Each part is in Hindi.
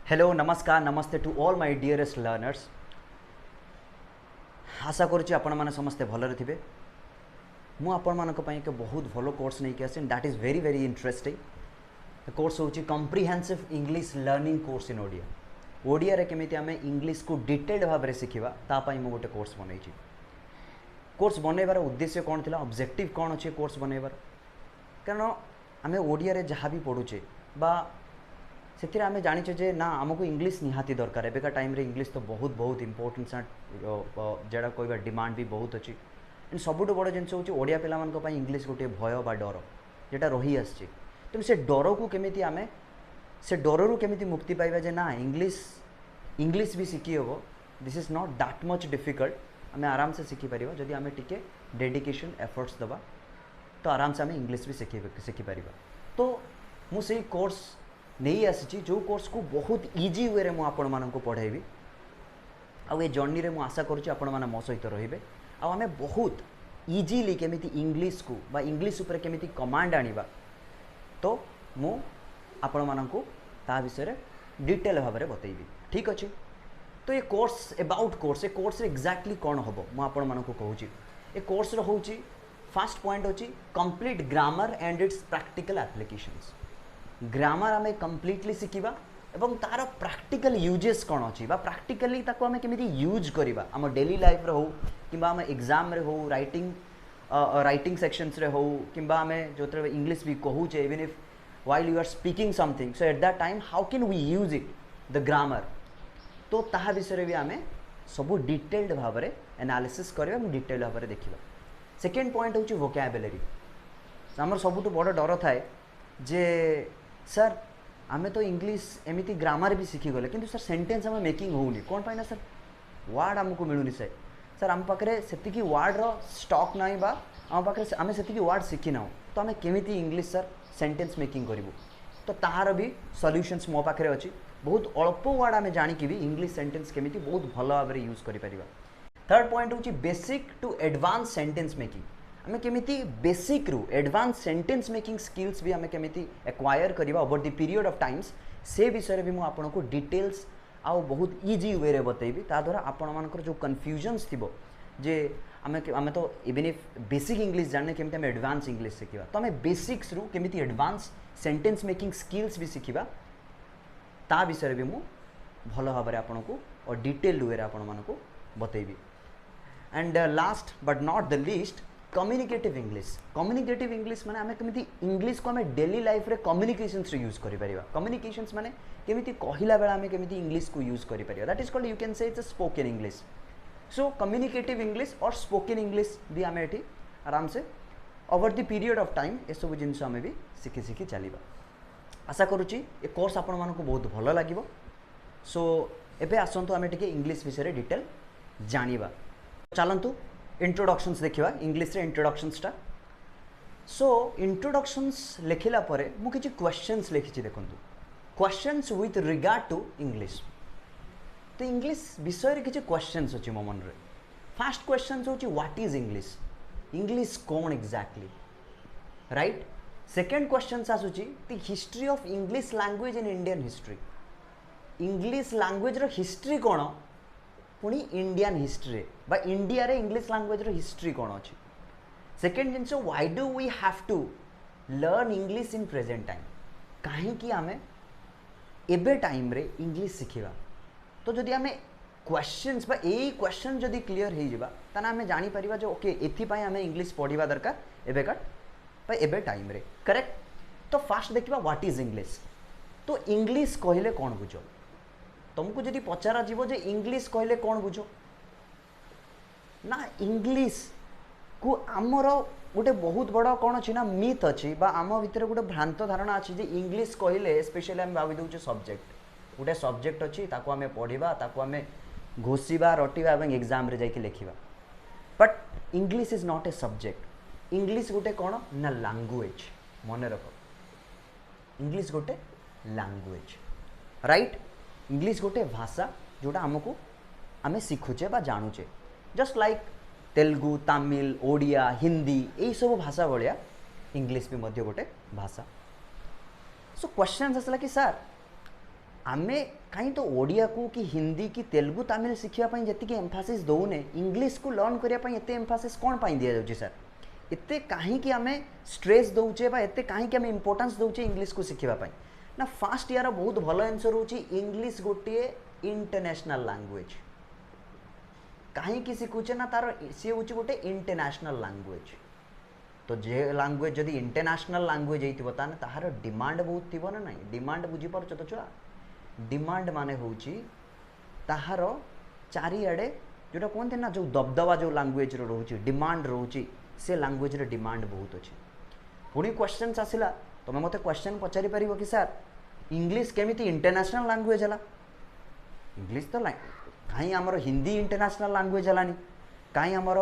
हेलो नमस्कार नमस्ते to all my dearest learners. आशा करुच्ची आपण मैंने समस्ते भलरे थे। मु आपण मानक पई एक बहुत भलो कोर्स नहीं आसी that is very very interesting. The course होची comprehensive English learning course in Odia. Odia रे केमिति आमे इंग्लिश को डिटेल्ड भाव में शिखिबा ता पई मु गोटे कोर्स बनैछि। कोर्स बनैबार उद्देश्य कौन थिला, ऑब्जेक्टिव कौन अच्छे कोर्स बनैबार, कारण आमे ओडिया रे जहाँ भी पढ़ुचे बा से आम जाचे जे ना आमको इंग्लिश निहाती दरकार। एବେका टाइम रे इंग्लिश तो बहुत बहुत इंपोर्टेंस जेड़ा कहवा डिमांड भी बहुत अच्छी। सबुठ बड़ जिन हूँ ओडिया पिला इंग्लिश गोटे भय बा डर जेटा रही आसी। तेणु से डर को केमिति आमे से डर रू केमिति मुक्ति पाइबा जे ना इंग्लिश भी शिखी हम। This is not that much difficult. आम आराम से शिखिपर जदि आम टिके डेडिकेशन एफर्ट्स दबा तो आराम से आम इंग्लिश भी शिखिपर। तो मुझे कोर्स नहीं आसी जो कोर्स को बहुत इजी वे रे आपण मानक पढ़ेबी। आउ ए जर्नी रे मु आशा करुच्ची आपण माने मो सहित रहिबे। आमे बहुत इजीली केमिति इंग्लिश को बा इंग्लिश ऊपर केमिति कमांड आनिबा तो मु आपण मानक ता विषय रे डिटेल भाव में बतैबी। ठीक अच्छे। तो ये course about course A course exactly कौन हम मु आपण मानक कहूँ। ए कोर्स रो होची फर्स्ट पॉइंट होची complete grammar and it's practical applications. Grammar आम कम्प्लीटली शिखा एवं तार प्रैक्टिकल यूजेस कौन अच्छी प्रैक्टिकली ताको आम केमिति यूज करवा आम डेली लाइफ रे हो कि आम एग्जाम रे हो राइटिंग सेक्शंस रे हो कि आम जो इंग्लिश भी कहूचे even if while you are speaking something so at that time how can we use it the grammar. तो ता विषय भी आम सब डिटेल्ड भाव में एनालिसिस करवा डिटेल्ड भाव में देखा। सेकेंड पॉइंट हूँ वोकैबुलरी। आमर सबुठ बड़ डर थाए जे सर आमे तो इंग्लिश एमती ग्रामर भी शिखीगले कि सर सेंटेंस आम मेकिंग होनी कौन पाइना सर वार्ड आमको मिलूनी सर आम पाखे से वार्ड स्टॉक ना बा आम पाखे आम से वार्ड शिखी ना तो आम केमिति इंग्लिश सर सेंटेंस मेकिंग करूँ। तो तार भी सॉल्यूशंस मो पाखे अच्छी। बहुत अल्प वार्ड आम जानिकी भी इंग्लिश सेंटेंस केमिति बहुत भल भाव में यूज करें। थर्ड पॉइंट हूँ basic to advance sentence making. आम केमिति बेसिक रू एडवांस सेंटेंस मेकिंग स्किल्स भी आम केमिति एक्वायर करवा over the period of times से विषय भी मुझे आपको डिटेल्स आउ बहुत इजी वे रे बतेबी। ता द्वारा आपण मानकर जो कन्फ्यूजन्स थी जे आम तो इवन इफ बेसिक इंग्लिश जाने केमिति आम एडवांस इंग्लिश शिखा तो आम बेसिक्स रू केमिति एडवांस सेंटेंस मेकिंग स्किल्स भी शिखा ता विषय भी मु भल भाव में आपको और डिटेल्ड वे आपण मानक बतेबी। And last but not the least communicative English. Communicative English माने आमे केमिति इंग्लिश को आमे डेली लाइफ रे कम्युनिकेशंस रे यूज करि परिबा। कम्युनिकेशंस माने केमिति कहिला बेला आमे केमिति इंग्लिश को यूज करि परिबा। That is called you can say it's a spoken English. So communicative English और स्पोकन इंग्लिश भी आमे एठी आराम से over the period of time ए सब जिंस आमे भी सिखि सिखि चलिबा। आशा करूची ए कोर्स आपण मानको बहुत भलो लागिवो। सो एबे आसंतु आमे टिके इंग्लिश विषय रे डिटेल जानिबा। चलंतु इंट्रोडक्शंस देखिवा इंग्लिश रे इंट्रोडक्शंस टा। सो इंट्रोडक्शंस लिखिला परे मु किछि क्वेश्चंस लिखिछि देखंतु। Questions with regard to English. तो इंग्लिश विषय रे किछि क्वेश्चंस अछि मो मन रे। फर्स्ट क्वेश्चन होछि व्हाट इज इंग्लिश। इंग्लिश कोन एक्जेक्टली राइट। सेकंड क्वेश्चन आसुछि the history of English language in Indian history. English language रो हिस्ट्री कोन पुणी इंडियन हिस्ट्री बा इंडिया रे इंग्लिश लैंग्वेज रो हिस्ट्री कौन अच्छी। सेकेंड जिनस why do we have to learn English in present time. कहीं आमे एबे टाइम रे इंग्लिश शिखिबा तो जदि आमे क्वेश्चंस बा ए क्वेश्चन जदि क्लियर हो जिबा ताना आमे जानि परिबा जे ओके एथि पई आमे इंग्लिश पढ़िबा दरकार एबे का बा एबे टाइम रे करेक्ट। तो फास्ट देखिबा व्हाट इज इंग्लिश। तो इंग्लिश कहले कौन बुझो। तुमको जदि पचारा जीवो जे इंग्लिश कहले कौन बुझो ना इंग्लिश को आमर गोटे बहुत बड़ा कौन अच्छी ना मिथ अच्छी बा आम भितर गोटे भ्रांत धारणा अच्छी जे इंग्लिश कहले स्पेशली आम भावी दौचे सब्जेक्ट गोटे सब्जेक्ट अच्छी ताको आमे पढ़िबा ताको आमे घोषिबा रटिबा एवं एग्जाम रे जाके लिखिबा। But English is not a subject. English गोटे कौन ना लैंग्वेज। मन रख इंग्लिश गोटे लैंग्वेज राइट। इंग्लिश गोटे भाषा जोटा आमको आमे शिखुचे बा जानूचे जस्ट लाइक तेलुगु तमिल ओडिया हिंदी यही सब भाषा भाया इंग्लिश भी मध्य गोटे भाषा। सो क्वेश्चन आसला कि सर आमे कहीं तो ओडिया को कि हिंदी कि तेलुगु तमिल शिखापी जी एम्फासिस दौने इंग्लीश को लर्न करने एत एम्फासिस कौन पाई दि जाऊँगी सर एते कहीं आम स्ट्रेस दौचे एते कहीं आम इम्पोर्टान्स दौचे इंग्लीश को शिखापी ना फास्ट यार बहुत भल आंसर हो इंग्लीश गोटे इंटरनेशनल लैंग्वेज कहीं शिखुचे ना तार सी हूँ गोटे इंटरनेशनल लैंग्वेज तो जे लैंग्वेज जदि इंटरनेशनल लैंग्वेज होता तार डिमांड बहुत थी ना ना डिमांड बुझीपार तो छुआ डिमांड माने होची ताहार चारिआडे जोटा कहते ना जो दबदबा जो लैंग्वेज रोचे डिमांड रोची से लैंग्वेज रे डिमांड बहुत अच्छी पुणी क्वेश्चन आसला तुम मत क्वेश्चन पचारि पार कि सर इंग्लीश केमिति इंटरनेशनल लैंग्वेज है इंग्लीश तो कहीं आमर हिंदी इंटरनेशनल लैंग्वेज है कहीं आमर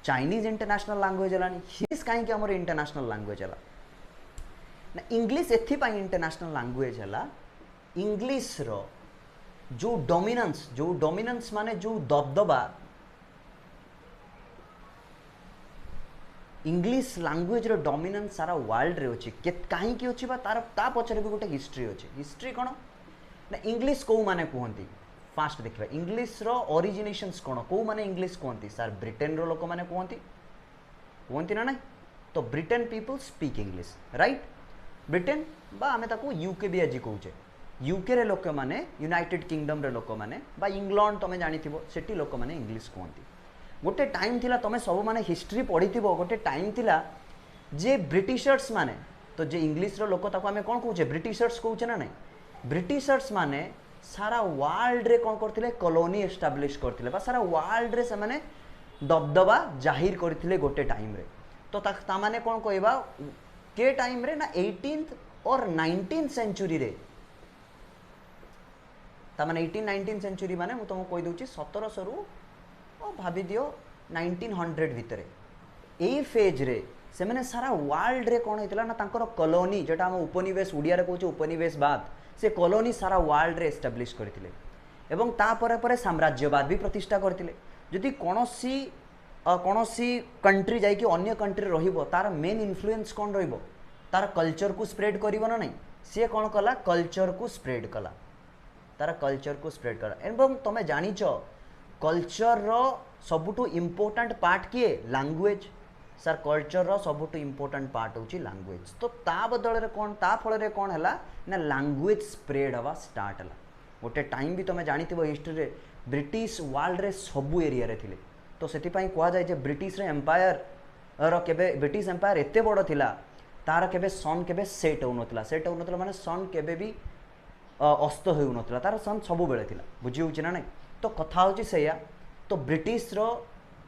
चाइनीज इंटरनेशनल लैंग्वेज है हिंदी कहीं आमर इंटरनेशनल लैंग्वेज है ना इंग्लीश एथिपाई इंटरनेशनल लैंग्वेज है इंग्लीश रो जो डोमिनेंस माने जो दबदबा इंग्लीश लैंग्वेज रो डोमिनेंस सारा वर्ल्ड रे अछि कहीं की अछि बा तार ता पछरे भी गोटे हिस्ट्री अछि हिस्ट्री कोन ना इंग्लीश को माने कहंती फास्ट देखिबा इंग्लीश रो ओरिजिनेशंस कोन को माने इंग्लीश कहंती सर ब्रिटेन रो लोक माने कहंती ना तो Britain people speak English right Britain बा आमे ताको यूके भी आज कहूचे यूके रे लोक माने यूनाइटेड किंगडम रे लोक माने बा इंग्लैंड तमे जानिथिबो सेठी लोक माने इंग्लीश कहंती गोटे टाइम थिला तमे सब माने हिस्ट्री पढ़िथिबो गोटे टाइम थिला जे ब्रिटिशर्स माने तो जे इंग्लीश रो लोक ताको आमे कोन कहूचे ब्रिटिशर्स कहूचे ना नहीं ब्रिटिशर्स माने सारा वर्ल्ड रे कोन करथिले कॉलोनी एस्टैब्लिश करथिले बा सारा वर्ल्ड रे से माने दबदबा जाहिर करथिले गोटे टाइम रे तो ता माने कोन कहबा के टाइम रे ना 18th और 19th सेंचुरी रे ताने 18-19 सेंचुरी माने मु तुमको कहि दउची 1700 रु भाभी दियो 1900 भितर ए फेज रे से मैंने सारा वर्ल्ड रे कौन होता ना तांकर कॉलोनी जोटा हम उपनिवेश उड़िया रे कहूँ उपनिवेशवाद से कॉलोनी सारा वर्ल्ड रे एस्टाब्लिश करथिले एवं ता परे परे साम्राज्यवाद भी प्रतिष्ठा करथिले जदि कोनोसी कंट्री जाई कि अन्य कंट्री रहिबो तार मेन इन्फ्लुएंस कौन रहिबो तार कल्चर को स्प्रेड करिवो ना नहीं सी कौन कला कल्चर को स्प्रेड कला तार कल्चर को स्प्रेड कला एवं तमे जानिच कल्चर रो सबुठु इम्पोर्टेंट पार्ट किए लैंग्वेज सर कल्चर रो सबुठु इम्पोर्टेंट पार्ट होची लैंग्वेज तो ता बदल रे कोन ता फल रे कोन हला ना लैंग्वेज स्प्रेड हवा स्टार्ट हला गोटे टाइम भी तमे जानिथिबो हिस्ट्री रे ब्रिटिश वर्ल्ड रे सबु एरिया रे थिले तो सेति पई कोआ जाय जे ब्रिटिश रे एम्पायर रो केबे ब्रिटिश एम्पायर एते बड़ थिला तार केबे सन केबे सेट होनतला माने सन केबे भी अस्त होउनतला तार सन सबु बेले थिला बुझी होची ना नहीं तो कथा होची सैया तो ब्रिटिश रो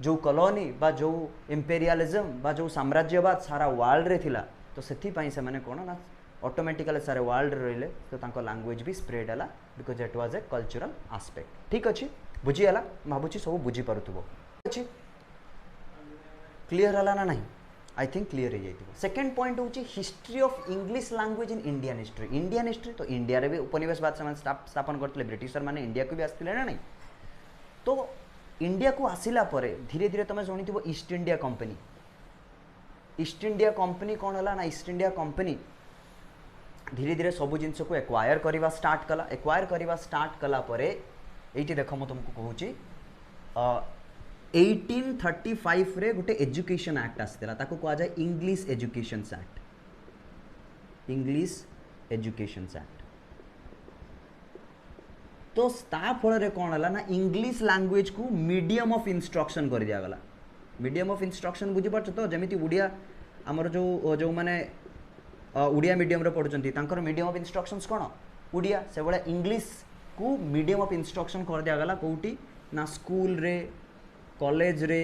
जो कॉलोनी बा जो इंपेरियलिज्म बा जो साम्राज्यवाद सारा वर्ल्ड रे थिला तो सेथि पई से माने कोन ना ऑटोमेटिकली सारे वर्ल्ड रहिले तो तांको लैंग्वेज भी स्प्रेड हला because it was a cultural aspect ठीक अछि बुझी हला भाबुची सब बुझी पारुथबो अछि क्लियर हला ना नहीं आई थिंक क्लियर हो जाइए सेकेंड पॉइंट हूँ history of English language in Indian history तो इंडिया रे भी उपनिवेशवाद से स्थापन करते ब्रिटिशर माने इंडिया को भी आसते ना नहीं तो इंडिया को आसिला परे धीरे धीरे तुम शुणी ईस्ट इंडिया कंपनी कौन है ना ईस्ट इंडिया कंपनी धीरे धीरे सबू जिनस को एक्वायर करवा स्टार्ट कला परे एठी देख मु तुमको कहूँ 1835 रे गोटे एजुकेशन एक्ट आसला ताको कहा जाए इंग्लिश एजुकेशन एक्ट तो ता फल रे कौन है ना इंग्लिश लैंग्वेज को मीडियम ऑफ इंस्ट्रक्शन कर दिया गला मीडियम ऑफ इंस्ट्रक्शन बुझी पारछ तो जमीती उड़िया आमर जो माने उड़िया मीडियम रे पढ़ुचंती तांकर मीडियम ऑफ इंस्ट्रक्शंस कौन उड़िया से बड़ा इंग्लिश को मीडियम ऑफ इंस्ट्रक्शन कर दिया गला कोउटी ना स्कूल रे कॉलेज रे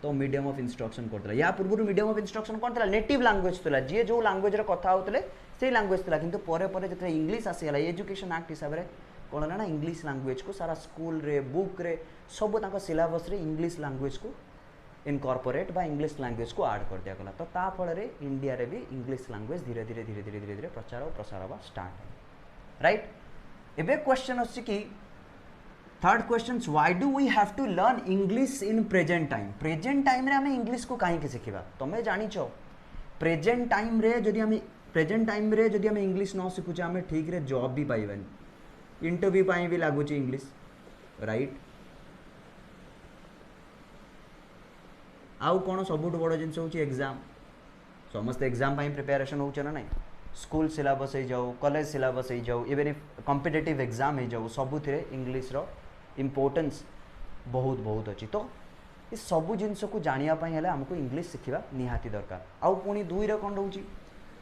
तो मीडियम ऑफ इंस्ट्रक्शन करता या पूर्व मीडियम ऑफ इंस्ट्रक्शन कौन था नेटिव लैंग्वेज था जी जो लैंग्वेज रे कथा होते से लैंग्वेज था किंतु परे परे जब इंग्लिश आसीगला एजुकेशन एक्ट हिसाब से कौन है ना इंग्लिश लैंग्वेज को सारा स्कूल रे बुक रे सब तांको सिलेबस रे इंग्लिश लैंग्वेज को इनकॉर्पोरेट बा इंग्लिश लैंग्वेज को ऐड कर दिया गला तो ता फल रे इंडिया रे भी इंग्लिश लैंग्वेज धीरे धीरे प्रचार और प्रसार हवा स्टार्ट राइट एबे क्वेश्चन अछि कि third question why do we have to learn English in present time रे हमें इंग्लिश को कहीं के शिखिबा तमे जानि छो प्रेजेंट टाइम रे जदि हमें इंग्लिश न शिखुचे हमें ठीक रे जॉब भी पाइबानी इंटरव्यू पाई भी लगुच इंग्लिश राइट आउ कौन सबुठ बड़ जिनस हूँ एग्जाम समस्त एग्जाम प्रिपेरेसन हो ना नहीं स्कूल सिलेबस हो जाऊ कॉलेज सिलेबस हो जाऊ इवन कॉम्पिटिटिव एग्जाम हो जाऊ सबुथ इंग्लिश रो इम्पोर्टेंस बहुत बहुत अच्छी तो ये सब जिनस को जानापी आमको इंग्लिश शिखा निहाती दरकार आउ पुणी दुई कौन रोचे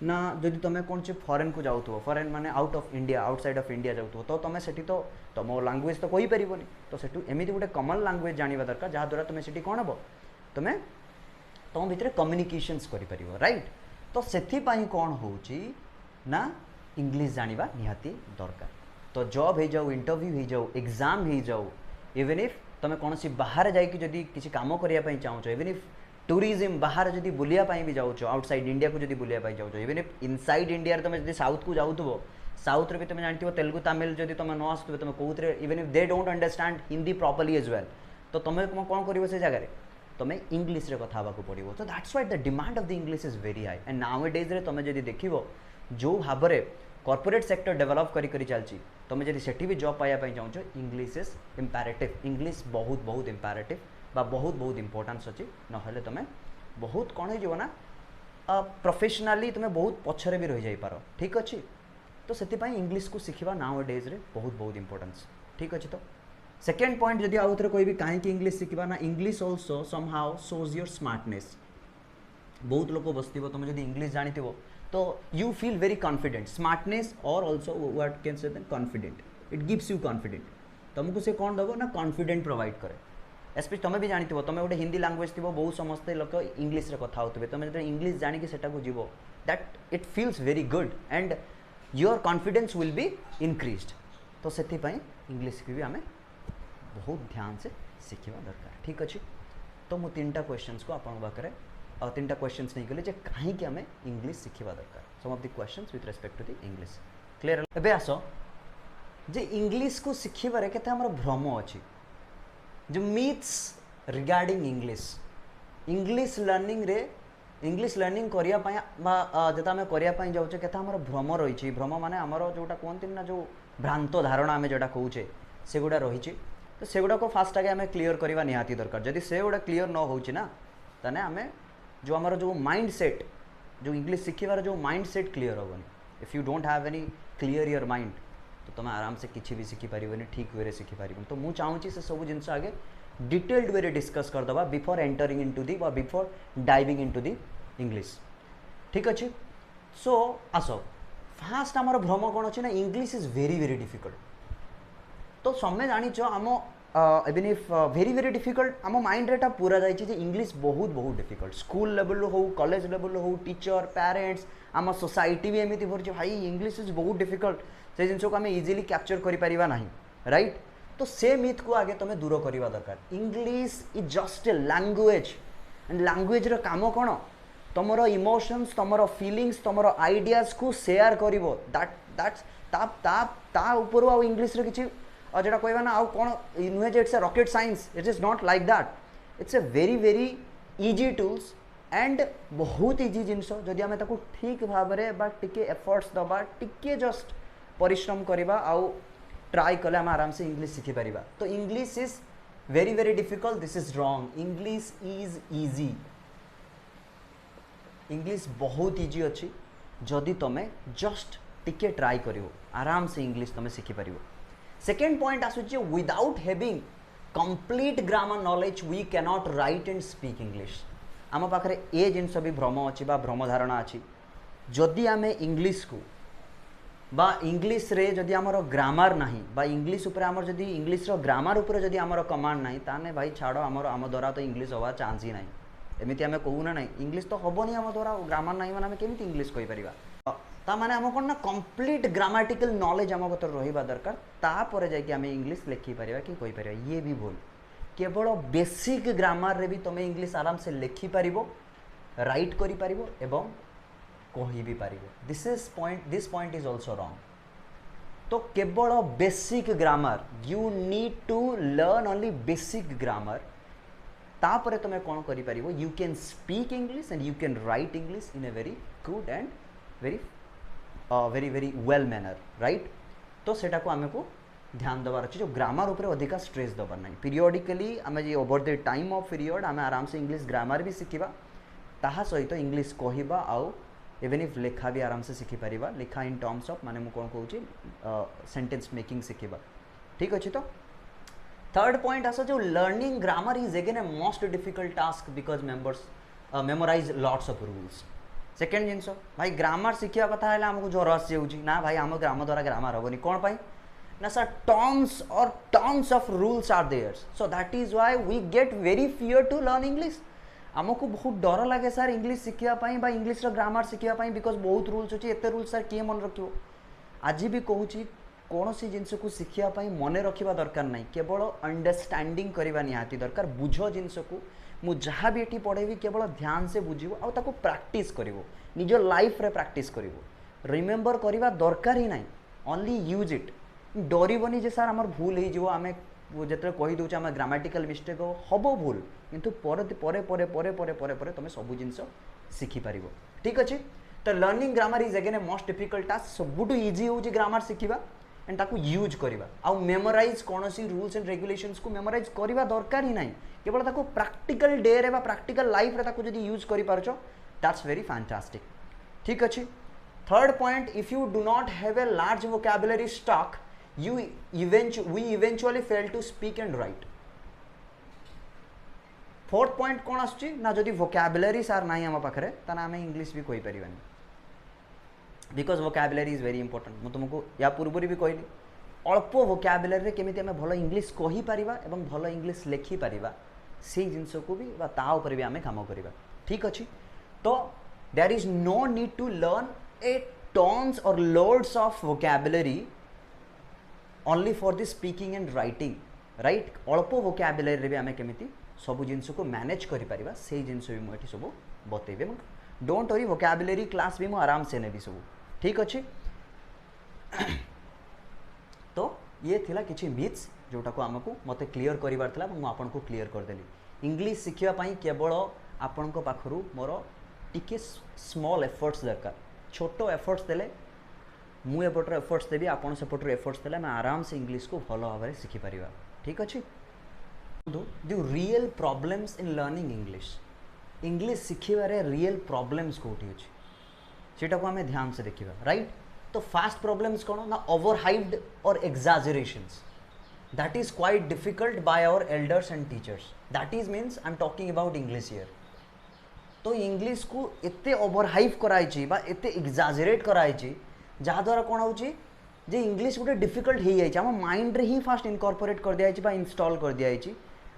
ना जदि तुम कौन से फॉरेन को जाऊ फॉरेन माने out of India outside of India जाऊ तो तुम से तो तुम लैंग्वेज तो कही पारनी तो सेठू एमती गोटे कॉमन लैंग्वेज जाना दरकार जहाँद्वारा तुम से कौन हम तुम्हें तुम भितर कम्युनिकेशंस कर राइट तो से कौन हो ना इंग्लिश जाना निहाती दरकार तो जॉब हो जाऊ इंटरव्यू हो जाऊ एग्जाम हो जाऊ इवन इफ तुम कौन सी बाहर जाकि किसी कम करने चाहो इवन इफ टूरिज्म बाहर जब बुलायापी भी जाऊँ आउटसाइड इंडिया को जब बुलायापी जाऊँ इवन इफ इनसाइड इंडिया तुम जो साउथ को जाऊँ साउथ रे भी तुम जानते तेलुगु तमिल जब तुम न आसुव तुम कौन even if they don't understand Hindi properly as well तो तुम कौन कर से जगह तुम्हें इंग्लिश रे कथा पड़ो तो that's why the demand of the English is very high and now days रे तुम जब देख जो भाव में कॉर्पोरेट सेक्टर डेवलप करी चलती तुम जब सेठी भी जॉब पाइबा चाहो इंग्लिश इज इम्पेरेटिव इंग्लिश बहुत बहुत इम्पेरेटिव बा बहुत बहुत इंपोर्टेंस अच्छी ना तुम्हें बहुत कौन हो प्रोफेशनली तुम्हें बहुत पछरे भी रही जापार ठीक अच्छे तो से इंग्लिश को शिखा नाउ डेज रे बहुत बहुत इंपोर्टेंस ठीक अच्छे तो सेकेंड पॉइंट जदि आउ थे कहि कहीं इंग्लिश शिखा ना English also somehow shows your smartness बहुत लोग बसथ तुम जब इंग्लिश जानी तो you feel very confident smartness और also what can say confident it gives you confident तुमको से कौन दब ना कॉन्फिडेंट प्रोवाइड करे एस्पेशली तुम भी जानी तुम गोटे हिंदी लैंग्वेज थी बहुत समस्त लोग इंग्लिश रे कथा होते तुम जो इंग्लिश जानिक से जीव that it feels very good and your confidence will be increased तो से इंग्लिश भी आम बहुत ध्यान से शिखा दरकार ठीक अच्छे तो मुझे तीन क्वेश्चंस को आपन पाखे तीन क्वेश्चंस नहीं कले कहीं आम इंग्लिश शिखा दरकार some of the questions with respect to the English clear एबे आस जे इंग्लिश को शिखबारे केते हमर भ्रम अच्छी जो मिथ्स रिगार्डिंग इंग्लिश लर्निंग रे इंग्लिश लर्निंग करिया जो आम करने जाऊे केते हमर भ्रम रही भ्रम माने हमर जोटा कहते ना जो भ्रांत धारणा आम जोटा कहे से गुड़ा रही तो से गुड़ा को फास्ट आगे आम क्लीयर करवा निहाती दरकार जदि से गुड़ा क्लीयर न हो ताने आम जो आमर जो माइंड सेट जो इंग्लिश शिखबार जो माइंड सेट क्लीयर हेनी if you don't have any clear your mind तो तुम आराम से किसी भी शिखिपार ठीक वे शिखिपार तो मुझे चाहूँगी से सब जिन आगे डिटेल्ड वे डिस्कस करदे before entering into the before diving into the English ठीक अच्छे सो आस फास्ट आमर भ्रम कौन अच्छे ना English is very very difficult तो समय जाच आम even if very very difficult आम माइंड रे पूरा जाइए इंग्लिश बहुत बहुत डिफिकल्ट स्कूल लेवल हो कॉलेज लेवल हो टीचर पेरेंट्स आम सोसाइटी भी एमती भरी भाई इंग्लिश इज बहुत डिफिकल्ट से जिन को आम इजिली कैप्चर करें ना राइट तो से मिथ को आगे तुम्हें दूर करवा दरकार English is just a language and language रो काम कौन तुमर इमोशंस तुमर फीलिंग्स तुमर आइडियाज को शेयर कर ऊपर आउ इंग्लिश किसी जोटा कहवा ना आउ कौन नुहे it's a rocket science it is not like that it's a very very easy tools and बहुत इजी जिनस जदि आम ठीक भाव में टिके एफर्ट्स दबा टिके जस्ट परिश्रम करवा आउ ट्राई कले आम आराम से इंग्लिश शिखिपार तो English is very very difficult this is wrong English is easy English बहुत इजी अच्छी जदि तुम जस्ट टिके ट्राई कर आराम से इंग्लिश तुम शिखिपार सेकेंड पॉइंट आसूचे without having complete grammar knowledge we cannot write and speak English आम पाखे ए जिनस भी भ्रम अच्छी भ्रम धारणा अच्छी जदि आम इंग्लिश को बा इंग्लिश रे जदि आमर ग्रामर नाही बा इंग्लिश उपर आमर जदि इंग्लिश रो ग्रामर उपर जदि आमर कमांड नाही ताने भाई छाड़ आमर आम द्वारा तो इंग्लिश हवा चांस ही नाही एमती आम कहूना ना इंग्लिश तो हेनी आम द्वारा ग्रामर नहीं मैंने आम केमी इंग्लिश कहीपर ताने आम कौन ना कंप्लीट ग्रामाटिकल नॉलेज आम कतर रहा दरकार तापर जाकि आम इंग्लिश लिखिपर कि कहीपर ये भी भूल केवल बेसिक ग्रामर रे भी तुम इंग्लिश आराम से लिखिपर राइट कर एवं कही भी पार this point is also wrong तो केवल basic grammar you need to learn only basic grammar तापर तुम कौन कर you can speak English and you can write English in a very good and very very very well manner right तो सेटा को आमको ध्यान देवार अच्छे जो ग्रामर उपर अधिका स्ट्रेस दबार ना पीरियडिकली आम जी over the time of period आम आराम से इंग्लिश ग्रामर भी शिखा ताहा सहित इंग्लिश कहवा आउ इवन इफ लेखा भी आराम से शिखिपर लेखा इन टर्म्स ऑफ माने कौन कहूँ सेंटेंस मेकिंग शिखा ठीक अच्छे। तो थर्ड पॉइंट आस जो learning grammar is again a most difficult task because members memorize lots of rules. Second जिनस भाई ग्रामर शिखा कथा है आमको ज्वर आसी ना भाई आम ग्राम द्वारा ग्रामर हेनी कौन पाई ना sir terms of rules are theirs so that is why we get very fear to learn English. आमको बहुत डर लगे सर इंग्लिश शिखापी इंग्लिश ग्रामर शिखापी बिकज बहुत रूल्स अच्छे एत रूल्स सर किए मन रख आज भी कहूँ कौन सी जिनस को शिखापी मन रखा दरकार ना केवल अंडरस्टैंडिंग करवा निहाती दरकार बुझ जिनस को मुझा भी ये पढ़ेबी केवल ध्यान से बुझ आको प्राक्टिस कर निज लाइफ रे प्राक्टिस कर रिमेम्बर करवा दरकार ही ना ओनली यूज इट डरबनी जे सर आमर भूल हो आम जो कहीदे आम ग्रामाटिकल मिस्टेक हम भूल किंतु पर तुम सब जिन शिखिपार ठीक अच्छे। तो learning grammar is again a most difficult task सबुठ इजी हूँ ग्रामर शिखा एंड ताकू यूज करवा आउ मेमोराइज कौन सी रूल्स एंड रेगुलेशंस को मेमोराइज करवा दरकार ही ना केवल ताकू प्रैक्टिकल डे रे बा प्रैक्टिकल लाइफ रे ताकू जदी यूज करि पारछो दैट्स वेरी फैंटास्टिक ठीक अच्छे। Third point if you do not have a large vocabulary stock we eventually fail to speak and write। Fourth point कौन आसुची ना जदि वोकैबुलरी सार ना आम पाखे ताना आम इंग्लिश भी कहि परिबानी because vocabulary is very important. मु तुमको या पूर्व भी कहली अल्प वोकैबुलरी केमिति आम भल इंग्लिश कहि परिबा एवं भल इंग्लिश लेखि परिबा से जिंस को भी बा ता ऊपर भी आम काम करिबा ठीक अछि। तो there is no need to learn a tons और loads of vocabulary only for the speaking and writing right अल्प वोकैबुलरी भी आम केमिति सब जिनस को मैनेज करिपरिबा से जिनस भी मुझे सब बतेबे डोंट वरी वोकैबुलरी क्लास भी मु आराम से नेबी सब ठीक अच्छे। तो ये थिला किछि मिथ्स जोटा को आमको मते क्लियर करिवार थिला मु आपन को क्लियर कर देली। इंग्लिश शिखिया पई केवल आपन को पाखरु मोर टिके स्मॉल एफर्ट्स दरकार छोटो एफर्ट्स देले मु एपटर एफर्ट्स देवी आपन सेपटर एफर्ट्स देले मैं आराम से इंग्लिश को भल भाव में शिखिपर ठीक अच्छे। जो real problems in learning English शिखिबारे रियल प्रॉब्लम्स कोठी अछि सेटा को हमें ध्यान से देखिबा राइट। तो फास्ट प्रॉब्लम्स कौन ना ओवर हाइप्ड और exaggerations that is quite difficult by our elders and teachers that is means I am talking about English here. तो इंग्लिश को एते ओवर हाइप कराई बा एते एग्जाजरेट कराई जहाद्वारा कौन हो जे इंग्लिश गोटे डिफिकल्ट हो जाए आम माइंड रे ही फास्ट इनकॉर्पोरेट कर दिया इनस्टॉल कर दिया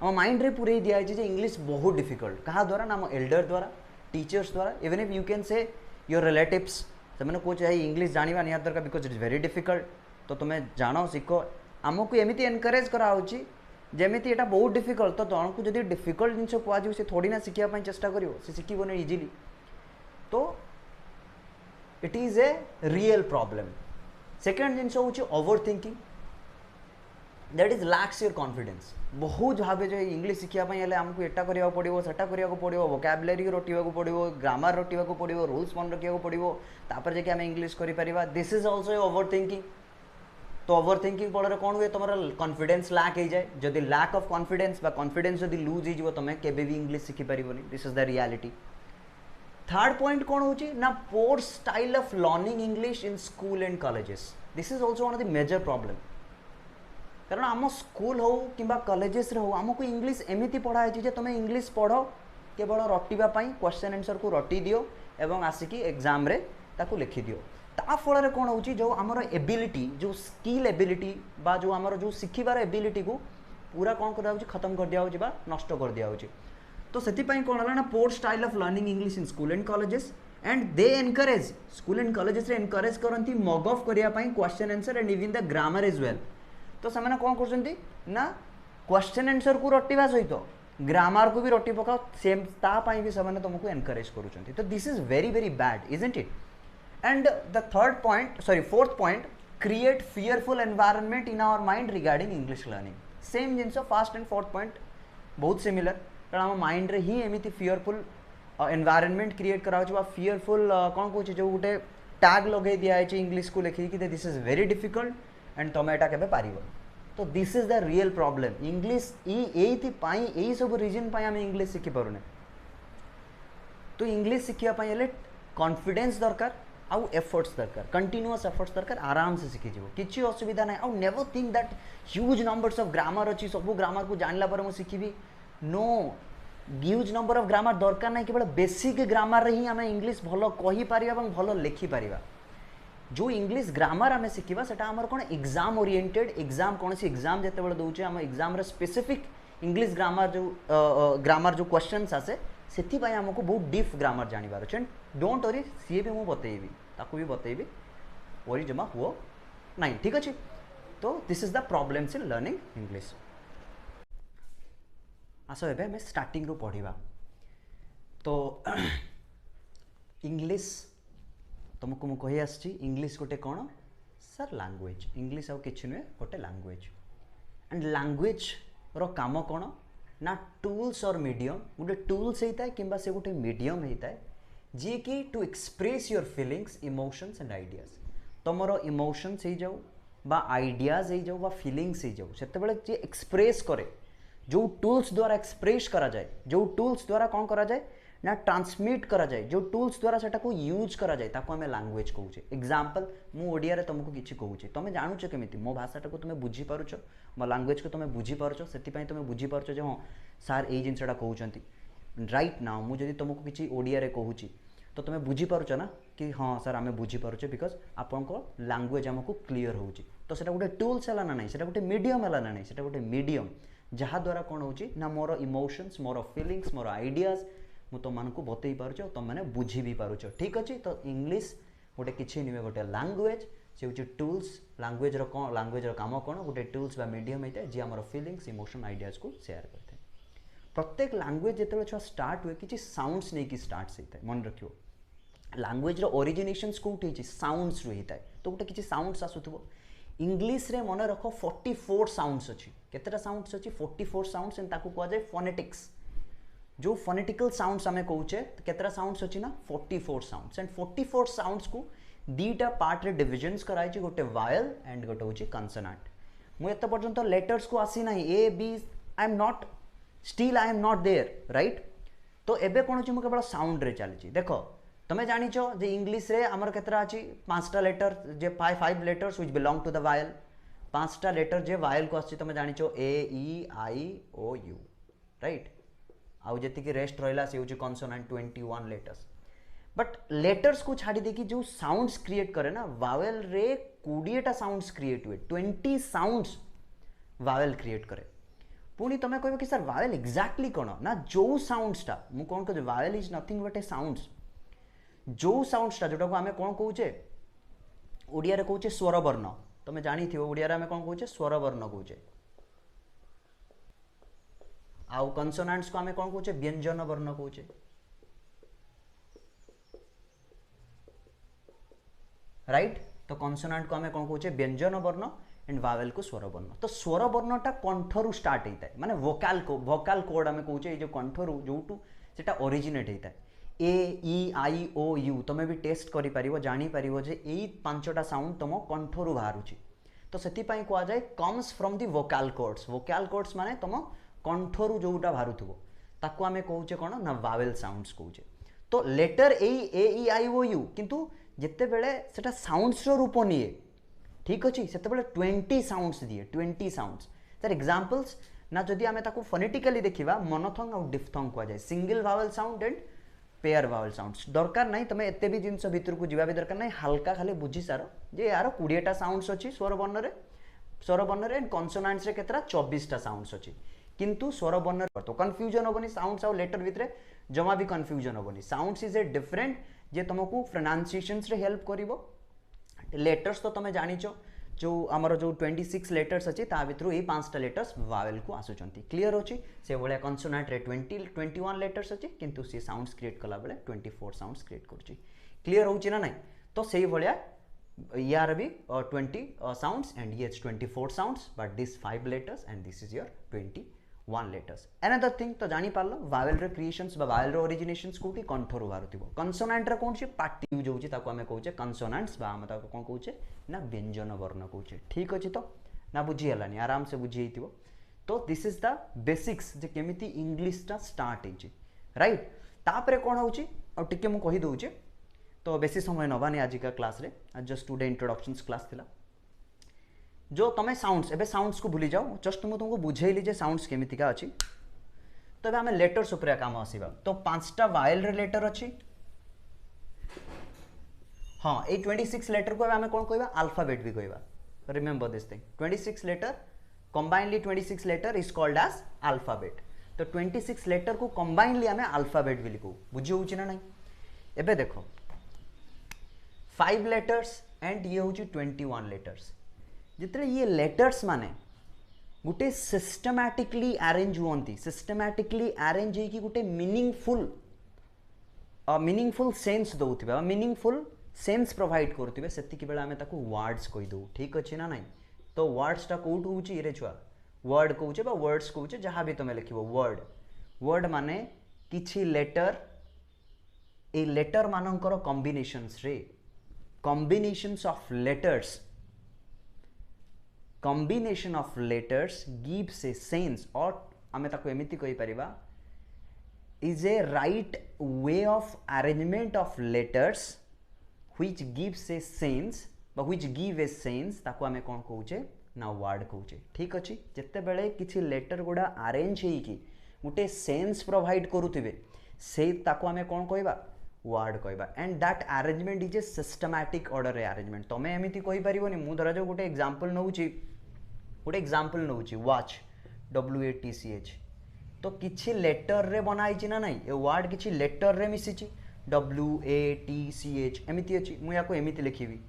आम माइंड रे पूरे दिया जे इंग्लिश बहुत डिफिकल्ट क्या द्वारा ना आम एल्डर द्वारा टीचर्स द्वारा इवन इफ यू कैन से योर रिलेटिव्स से मैंने कौन चाहे इंग्लिश जाना निहात दरकार because it is very difficult. तो तुम्हें जान शिख आमको एमती एनकरेज कराऊँगी जमीती यहाँ बहुत डिफिकल्ट तो जन को जब डिफिकल्ट जिन कह से थोड़ी ना शिखापी चेष्टा कर शिखन इजिली। तो it is a real problem. Second जिन हूँ over thinking that is lacks your confidence बहुत भाव जो इंग्लिश शिखापी आमको एटा करा पड़ो सेटा करा पड़ो वोकैबुलरी रटा पड़ो ग्रामर रटा पड़ो रूल्स मन रखा पड़ो तापर जाके आम इंग्लिश करें this is also a over thinking. तो ओवर थिंकिंग फल कौन हुए तुम कॉन्फिडेंस लैक हो जाए जदि लैक ऑफ कॉन्फिडेंस कॉन्फिडेंस जदि लूज हो तुम्हें केबे भी इंग्लिश शिखिपार this is the reality. Third point कौन हो ना poor style of learning English in school and colleges this is also one of the major problem कारण आम स्कूल हो कि कॉलेजेस हो आमको इंग्लिश एमती पढ़ाई तुम इंग्लिश पढ़ केवल रटापी क्वेश्चन आंसर को रटी दियो एवं आसिकी एग्जाम रे ताकू लिखि दियो ता फल कौन हो जो आमर एबिलिटी जो स्किल एबिलिटी बा जो आमर जो शिखिबार एबिलिटी को पूरा कौन कर खत्म कर दिया नष्ट कर दिया। तो से कौन है ना poor style of learning English in school and colleges and they encourage school and colleges encourage करती मग ऑफ करने question answer and even the grammar is well. तो से कौन कर क्वेश्चन आंसर को रटा सहित ग्रामर को भी रटी पकाओ सेम तापाई भी से तुमको एनकरेज करुँच। तो this is very very bad isn't it. And the fourth point create fearful environment in our mind regarding English learning same जिनस फास्ट एंड फोर्थ पॉइंट बहुत सिमिलर कारण आम माइंड रे ही एमती फियरफुल एनवायरनमेंट क्रिएट करा फियरफुल कौन कौन जो गोटे टैग लगे दिखाई इंग्लिश को लिखिकी this is very difficult and तुम यहाँ के पार तो this is the real problem English यही सब रीजन आम इंग्लिश शिखि पारुने तो इंग्लिश शिखिया कॉन्फिडेंस दरकार आउ एफर्ट्स दरकार कंटिन्यूअस एफर्ट्स दरकार आराम से शिखि जीवो किछि असुविधा नाही आउ never think that huge numbers of grammar अछि सब ग्रामर को जानला पर मु शिखिबी no huge number of grammar दरकार नाही केवल बेसिक ग्रामर रे ही आम इंग्लिश भलो कहि पारिबा एवं भलो लिखि पारिबा जो इंग्लिश ग्रामर आम शिखा सेटा आमर कौन एग्जाम ओरिएंटेड एग्जाम कौन सी एग्जाम जिते बड़े दौचे आम एग्जाम रे स्पेसिफिक इंग्लिश ग्रामर जो क्वेश्चंस आसे से आमको बहुत डीप ग्रामर जानवर अच्छे डोंट वरी सी भी मुझे बतेबी ताकू भी बतेबी वरी जमा हुआ नहीं ठीक अच्छे तो this is the problems in learning English आस ए आम स्टार्टिंग रू पढ़ा तो इंग्लिश तुमको मुझे कही आसी इंग्लिश गोटे कौन सर लैंग्वेज इंग्लिश आउ कि नुहे गोटे लैंग्वेज एंड लैंग्वेज रो काम कौन ना टूल्स और मीडियम गोटे टूल्स होता है कि से गोटे मीडियम होता है जी कि to express your feelings emotions and ideas तुमर इमोशंस हो जाऊ बा आइडियाज हो जाऊ बा फीलिंग्स हो जाऊ से जी एक्सप्रेस करे जो टूल्स द्वारा एक्सप्रेस करा जाए जो टूल्स द्वारा कौन करा जाए ना ट्रांसमिट करा जाए जो टूल्स द्वारा सेटा को यूज करा जाए ताको हमें लैंग्वेज कहूचे एग्जांपल मु ओडिया रे तुमको किछि कहूचे तमे जानूछ केमिति मो भाषाटा को तुमे बुझी पारुछ मो लैंग्वेज को तुमे बुझी पारुछ सेति पई तुमे बुझी पारुछ जे हां सर एई जिंसटा कहउचंती राइट नाउ मु जदि तुमको किछि ओडिया रे कहूची तो तुमे बुझी पारुछ ना कि हां सर आमे बुझी पारुछ बिकॉज आपनको लैंग्वेज हमको क्लियर होउची तो सेटा गोटे टूल्स हला ना नहीं सेटा गोटे मीडियम हला ना नहीं सेटा गोटे मीडियम जहा द्वारा कोन होउची ना मोर इमोशंस मोर फीलिंग्स मोर आइडियाज मु तुम मानक बतई पारुछ तुम मैंने बुझी भी पारुछ ठीक अच्छे तो इंग्लिश गोटे किसी नुहे गोटे लैंग्वेज से हूँ टूल्स लैंग्वेज काम कौन गोटे टूल्स मीडियम होता है जी आम फीलिंग्स इमोशन आइडियाज को शेयर करते हैं प्रत्येक लैंग्वेज जो छुआ स्टार्ट हुए कि साउंड्स नहीं कि स्टार्ट होता है मन रखियो लैंग्वेज ओरिजिनेशंस कौटी साउंड्स रु होता है तो गोटे किसी साउंड्स आसुथबो इंग्लिश रे मन रख 44 साउंड्स अच्छी केतेटा साउंड्स अच्छी 44 साउंड्स एंड ताकू कह जाए फोनेटिक्स जो फोनेटिकल साउंड्स आमे कहूचे केतरा साउंड्स अच्छी ना 44 साउंड्स एंड 44 साउंड्स को दीटा पार्ट रे डिविजन्स कराई छी गोटे वायल एंड गोटे होची कंसोनेंट मु एत पर्यंत लेटर्स को आसी नाही A B I am not still I am not there right तो एबे कोन छी मु केवल साउंड रे चली छी देखो तमे जानि छो जे इंग्लिश रे हमर केतरा अछि पांचटा लेटर जे 5 letters which belong to the vowel पांचटा लेटर जे वायल को आछि तमे जानि छो ए ई आई ओ यू राइट आउ जी रेस्ट रहा से हूँ कॉन्सोनेंट 21 लेटर्स बट लेटर्स को छाड़ी देखी जो साउंड्स क्रिएट करे ना वावेल रे 20टा साउंड्स क्रिएट हुए 20 साउंड्स वावेल क्रिएट करे पुणी तुम कह कि सर वावेल एक्जाक्टली कौन ना जो साउंड्सटा मु कौन कह Wavell is nothing but A sounds जो साउंड्सटा जोटा को आम कौन कहूचे ओडिया रे कहूचे स्वरवर्ण तुम जानी थी ओडिया रे आम कौन कहूचे स्वरवर्ण कहूचे आउ कंसोनेंट्स को आम कौन कहूचे व्यंजन वर्ण कहूचे राइट तो कंसोनेंट को आम कौन कहूचे व्यंजन वर्ण एंड वावेल को स्वर वर्ण तो स्वर वर्णटा कंठरू स्टार्ट होता है माने वोकाल कोड आम कहूचे जो कंठरू जो सेटा ओरिजिनेट होता है ए ई आई ओ यू तुम भी टेस्ट करि परिबो जानि परिबो जे एई पांचटा साउंड तुम कंठरू बाहरुची तो सेति पई कोआ जाय comes from the vocal codes माने तुम कंठरू जोटा बाहर ताको आमे कहूचे कौन ना वावेल साउंड्स कहूचे तो letter A E I O you किंतु जिते बेले सेटा साउंड्स रो रूप निए ठीक अच्छे से 20 साउंड्स दिए 20 साउंड्स सर एग्जांपल्स ना जदि आमे ताको फोनेटिकली देखिबा मोनोथंग और डिफथंग कह जाए single Wavell sound and pair Wavell sounds दरकार नहीं तुम एते भी जिनस भीतर को जीवा भी दरकार नहीं हल्का खाली बुझी सार जे यार 20टा साउंड्स अच्छी स्वर वर्ण रे एंड कॉन्सोनेंट्स रे केतरा 24टा साउंड्स अच्छी किंतु स्वर वर्ण तो कंफ्यूजन होबनी साउंड्स और लेटर भितर जमा भी कंफ्यूजन होबनी साउंड्स इज ए डिफरेंट जे तुमको प्रोनाउंसिएशंस रे हेल्प करिवो लेटर्स तो तुम जानिचो जो आमर जो 26 लेटर्स अच्छी ता भितर ये 5टा लेटर्स वावेल को आसुचंती क्लियर होची से भलिया कंसोनेंट रे 21 लेटर्स अच्छी किंतु से साउंड्स क्रिएट कला बेले 24 साउंड्स क्रिएट करूची क्लियर होची ना नहीं तो सही भलिया यार भी 20 साउंड्स एंड ये 24 sounds but this 5 letters and this is your 21 letters another thing तो जानी पारलो वावेल रे क्रिएशंस बा वावेल रे ओरिजिनेशंस कोठी कंठरो बारुथिबो कंसोनेंट रे कोन छी पार्टी यूज होची ताको हमें कहूचे कंसोनेंट्स बा हम ताको कोन कहूचे ना व्यंजन वर्ण कहूचे ठीक अछि तो ना बुझी हलानी आराम से बुझी हेतिबो तो दिस इज द बेसिक्स जे केमिति इंग्लिश टा स्टार्ट हेछि राइट तापरे कोन होछि और टिके मु कहि दउछि तो बेसी समय नबानी आज का क्लास रे जस्ट टुडे इंट्रोडक्शंस क्लास थिला जो तमे साउंड्स एबे साउंड्स को भूली जाओ जस्ट मु तुमको बुझेइली जे साउंड्स केमिति का अछि तो एबे हमें लेटर्स ऊपर काम आसीबा तो पांचटा वाइल रे लेटर अछि हाँ ए 26 लेटर को हमें कौन कहबा अल्फाबेट भी कहबा remember this thing 26 letter combinedly 26 letter is called as alphabet तो 26 लेटर को combinedly हमें अल्फाबेट भी लिखू बुझी होउछि ना नहीं एबे देखो 5 लेटर्स एंड ये होउछि 21 लेटर्स जितने ये लेटर्स माने गुटे सिस्टमैटिकली अरेंज हुअंती सिस्टमैटिकली अरेंज होई कि गुटे मीनिंगफुल सेंस दउथिबा मीनिंगफुल सेंस प्रोवाइड करथिबे सेतिकी बेला हमें ताको वर्ड्स कहि दउ ठीक अछि ना नहीं तो वर्ड्स टा कोट होउछि रे छुआ वर्ड कहउछे बा वर्ड्स कहउछे जहां भी तुमे लिखिबो वर्ड वर्ड माने किछि लेटर ए लेटर मानकर कॉम्बिनेशंस रे combinations of letters combination of letters gives a sense or आमे ताको एमिति कहि परिबा is a right way of arrangement of letters which gives a sense बा which give a sense ताको आमे कोन कहउचे ना वर्ड कहउचे ठीक अछि जत्ते बेले किछि लेटर गुडा अरेंज हेई कि गुटे सेंस प्रोवाइड करूथिबे से ताको आमे कोन कहबा वर्ड कहबा and that arrangement is a systematic order arrangement तमे एमिति कहि परिबोनी मु धरा जो गुटे एग्जांपल नउची वॉच WATCH तो किछि लेटर रे बनाइछि ना नहीं ए वर्ड किछि लेटर रे मिसिछि WATCH एमिति अछि मु याको एमिति लिखिबी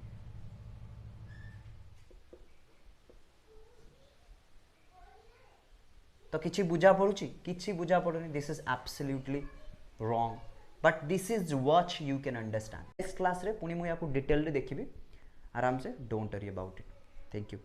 तो किछि बुझा पड़ुनी this is absolutely wrong but this is what you can understand next class रे पुनी मु याको डिटेल रे देखिबी आराम से don't worry about it thank you